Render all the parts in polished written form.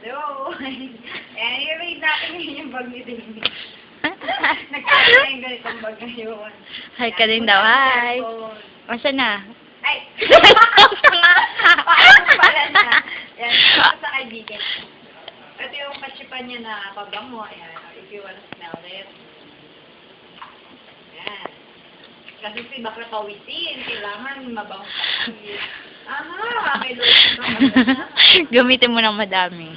Hello. Ayan, i-read natin yung bag ni Dini. Nagkakaroon na yung ganitong bag ngayon. Hi ka din daw, hi. Masa na? Ay! Paano pala na? Yan, ito sa kaibigan. Ito yung kachipan niya na pabango. Ayan, if you wanna smell it. Ayan. Kasi si bakla pawisin, kailangan mabango pawisin. Aha, may lotion ka magdala. Gamitin mo ng madami.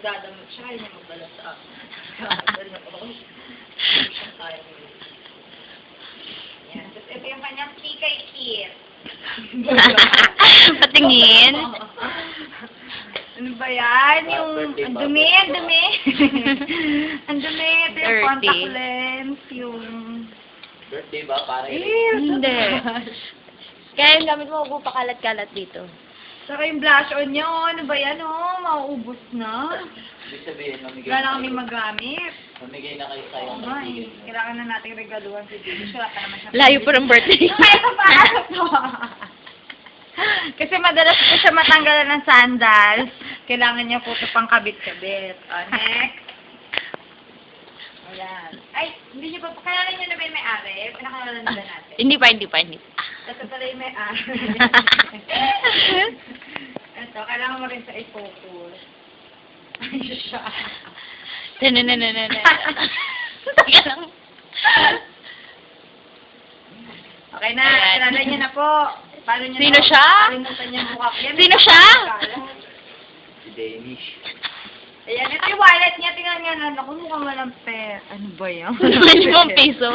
Dadamot siya, yun yung magdala sa Ayan, tapos ito yung kanyang kikay kit. Patingin. Ano ba yan? Yung, ang dumi, ang dumi. Ang dumi, ito yung Dirty. contact lens, yung... Birthday ba? Para Hindi. Kaya yung gamit mo, pakalat-kalat dito. Saka yung blush on niya, oh, ano ba yan, oh, mauubos na. Ibig sabihin, mamigay Wala na na kami kayo. magamit. Mamigay na kayo sa Oo iyong nga, eh. kaibigan. Kailangan na natin regaluhan si Dini. Wala pa naman siya. Layo pa ng birthday. Ay, ito pa! Kasi madalas po siya matanggalan ng sandals. Kailangan niya po ito pang kabit-kabit. Next. Ayan. Ay, hindi niyo pa, kailangan niyo na ba yung may-ari? Pinakalalan na ba natin? Hindi pa. Ito pala yung may-ari. Ito, kailangan mo rin sa i-focus. Ay, siya. Tanananana. Teka lang. Okay na, kilala niyo na po. Paano niyo Sino na- siya? Kalimutan niyo ang mukha ko. Yan, Sino may siya? pangalan. Si Danish. Ayan, ito yung wallet niya. Tingnan nga na. Naku, mukhang walang pera. Ano ba yan? 5 piso.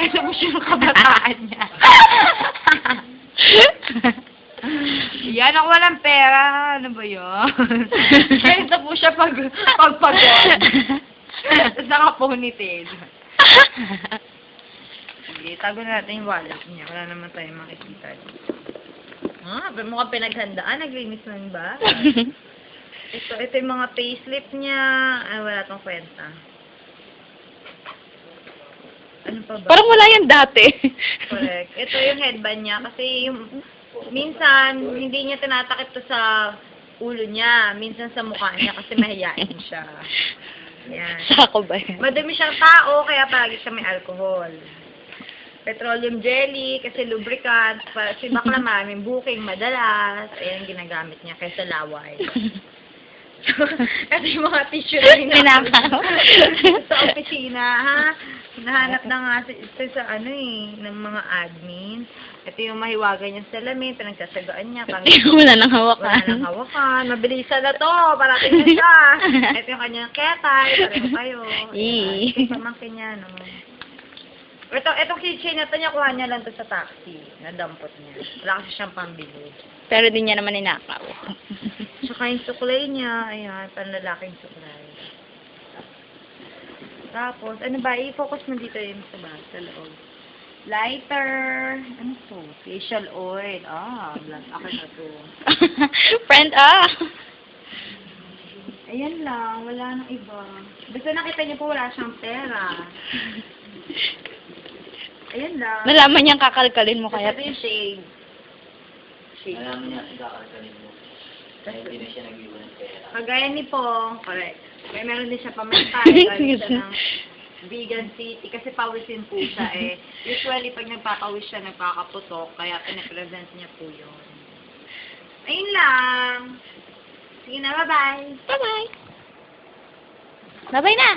Ito po siya yung kabataan niya. Yan, ako walang pera. Ano ba yun? Ganito po siya pagpagod. Tapos naka-ponytail. Sige, tago natin yung wallet niya. Wala naman tayong makikita dito. Mukhang pinaghandaan. Naglinis lang ba? Ito yung mga payslip niya. Ay, wala tong kwenta. Ano pa ba? Parang wala yan dati. Correct. Ito yung headband niya. Kasi yung, minsan, hindi niya tinatakip to sa ulo niya. Minsan sa mukha niya kasi mahihain siya. Yan. Sako ba yan? Madami siyang tao, kaya palagi siya may alcohol. Petroleum jelly, kasi lubricant. Si bakla maraming booking, madalas. Ayan, ginagamit niya kaysa laway. Kasi yung mga tissue na Ninakaw. sa opisina, ha? Hinahanap na nga sa ano ng mga admin. Ito yung mahiwagan niyang salamin, pinagsasagaan niya. Wala nang hawakan. Wala nang hawakan. Mabilisan na to. Parating na siya. Ito yung kanyang ketay. Pareho kayo. Eee. Ito pamangkin niya, no? Itong keychain na to niya, kuha niya lang to sa taxi. Nadampot niya. Wala kasi siyang pambili. Pero di niya naman ninakaw. Tsaka yung suklay niya, ayan, panlalaking suklay. Tapos, ano ba, i-focus mo dito yung sa bag, sa loob. Lighter, ano to? Facial oil. Black, akin na to. Friend, Ayan lang, wala nang iba. Basta nakita niyo po, wala siyang pera. Ayan lang. Nalaman niyang kakalkalin mo kaya. Ito yung shade. Alam niya, kakalkalin mo. Kaya hindi na siya nag-iwan ng pera. Kagaya ni Pong, correct. Kaya meron din siya pamantay, meron siya ng vegan city, kasi pawisin po siya eh. Usually, pag nagpapawis siya, nagpakaputok, kaya pinaprevent niya po yun. Ayun lang. Sige na, bye-bye. Bye-bye. Bye-bye na.